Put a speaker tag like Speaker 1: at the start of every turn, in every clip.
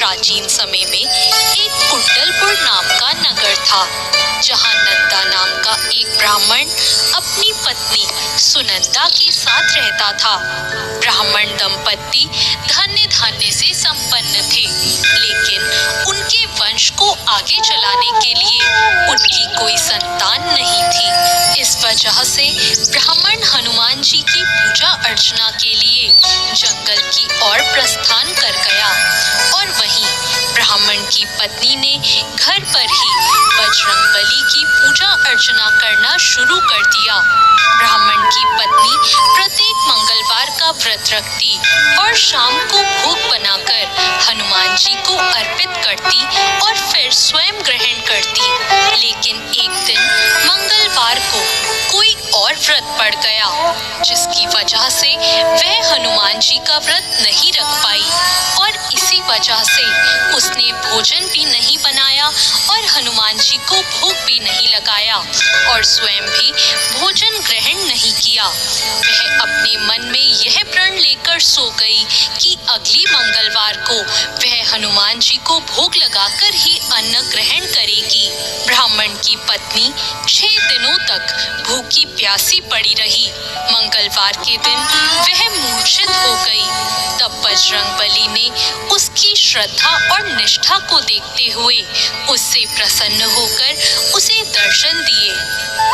Speaker 1: प्राचीन समय में एक कुंडलपुर नाम का नगर था, जहाँ नंदा नाम का एक ब्राह्मण अपनी पत्नी सुनंदा के साथ रहता था। ब्राह्मण दंपति धन्य धान्य से संपन्न थे, लेकिन उनके वंश को आगे चलाने के लिए उनकी कोई संतान नहीं थी। इस वजह से ब्राह्मण हनुमान जी की पूजा अर्चना के लिए जंगल की ओर प्रस्थान कर गया और वहीं ब्राह्मण की पत्नी ने घर पर ही बजरंगबली की पूजा अर्चना करना शुरू कर दिया। ब्राह्मण की पत्नी प्रत्येक मंगलवार का व्रत रखती और शाम को भोग बनाकर हनुमान जी को अर्पित करती और फिर स्वयं ग्रहण करती। लेकिन एक दिन मंगलवार को कोई और व्रत पड़ गया, जिसकी वजह से वह हनुमान जी का व्रत नहीं रख पाई और इसी वजह से उसने भोजन भी नहीं बनाया और हनुमान जी को भोग भी नहीं लगाया और स्वयं भी भोजन ग्रहण नहीं किया। वह अपने मन में यह प्रण लेकर सो गई कि अगली मंगलवार को वह हनुमान जी को भोग लगाकर ही अन्न ग्रहण करेगी। ब्राह्मण की पत्नी 6 दिनों तक भूखी प्यासी पड़ी रही। मंगलवार के दिन वह मूर्छित हो गई। तब बजरंगबली ने उसकी श्रद्धा और निष्ठा को देखते हुए उससे प्रसन्न होकर उसे दर्शन दिए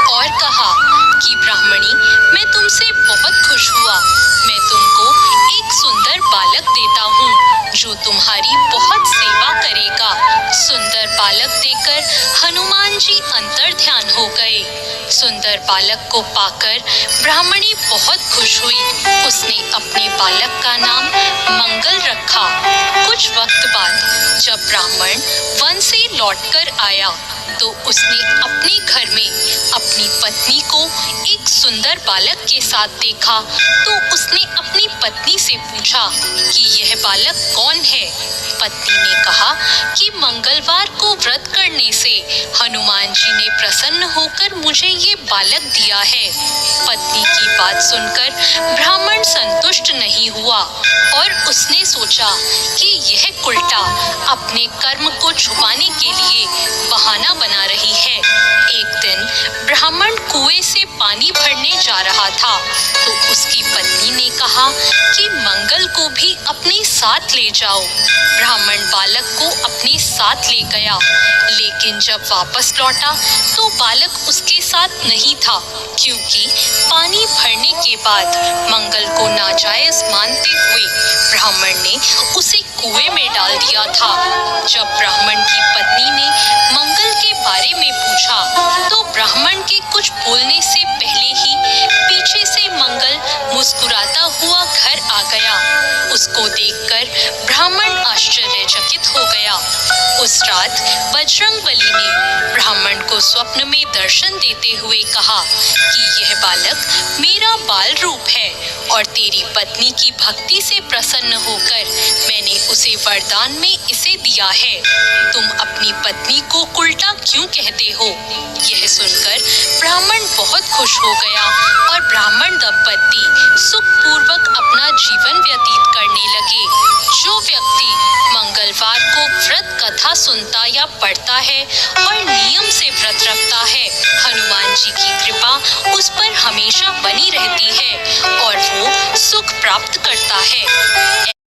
Speaker 1: और कहा कि ब्राह्मणी, मैं तुमसे बहुत खुश हुआ। मैं तुमको एक सुंदर बालक देता हूँ जो तुम्हारी बहुत सेवा करेगा। सुंदर बालक देकर हनुमान जी अंतर्ध्यान हो गए। सुंदर बालक को पाकर ब्राह्मणी बहुत खुश हुई। उसने अपने बालक का नाम मंगल रखा। कुछ वक्त बाद जब ब्राह्मण वन से लौटकर आया तो उसने अपने घर में अपनी पत्नी को एक सुंदर बालक के साथ देखा। तो उसने अपनी पत्नी से पूछा कि यह बालक कौन है। पत्नी ने कहा कि मंगलवार को व्रत करने से हनुमान जी ने प्रसन्न होकर मुझे ये बालक दिया है। पत्नी की बात सुनकर ब्राह्मण संतुष्ट नहीं हुआ और उसने सोचा कि यह उल्टा अपने कर्म को छुपाने के लिए बहाना बना रही है। एक दिन ब्राह्मण कुएं से पानी भरने जा रहा था तो उसकी पत्नी ने कहा कि मंगल को भी अपने साथ ले जाओ। ब्राह्मण बालक को अपने साथ ले गया, लेकिन जब वापस लौटा तो बालक उसके साथ नहीं था, क्योंकि पानी भरने के बाद मंगल को नाजायज मानते हुए ब्राह्मण ने उसे कुएं में डाल दिया था। जब ब्राह्मण की पत्नी ने मंगल के बारे में पूछा तो ब्राह्मण के कुछ बोलने से पहले ही पीछे से मंगल मुस्कुराता हुआ घर आ गया। उसको देखकर ब्राह्मण आश्चर्यचकित हो गया। उस रात बजरंगबली ने ब्राह्मण को स्वप्न में दर्शन देते हुए कहा कि यह बालक मेरा बाल रूप है और तेरी पत्नी की भक्ति से प्रसन्न होकर मैंने उसे वरदान में इसे दिया है। तुम अपनी पत्नी को उल्टा क्यों कहते हो? यह सुनकर ब्राह्मण बहुत खुश हो गया और ब्राह्मण दंपति सुखपूर्वक अपना जीवन व्यतीत करने लगे। जो व्यक्ति मंगलवार को व्रत कथा सुनता या पढ़ता है और नियम से व्रत रखता है, हनुमान जी की कृपा उस पर हमेशा बनी रहती है और वो सुख प्राप्त करता है।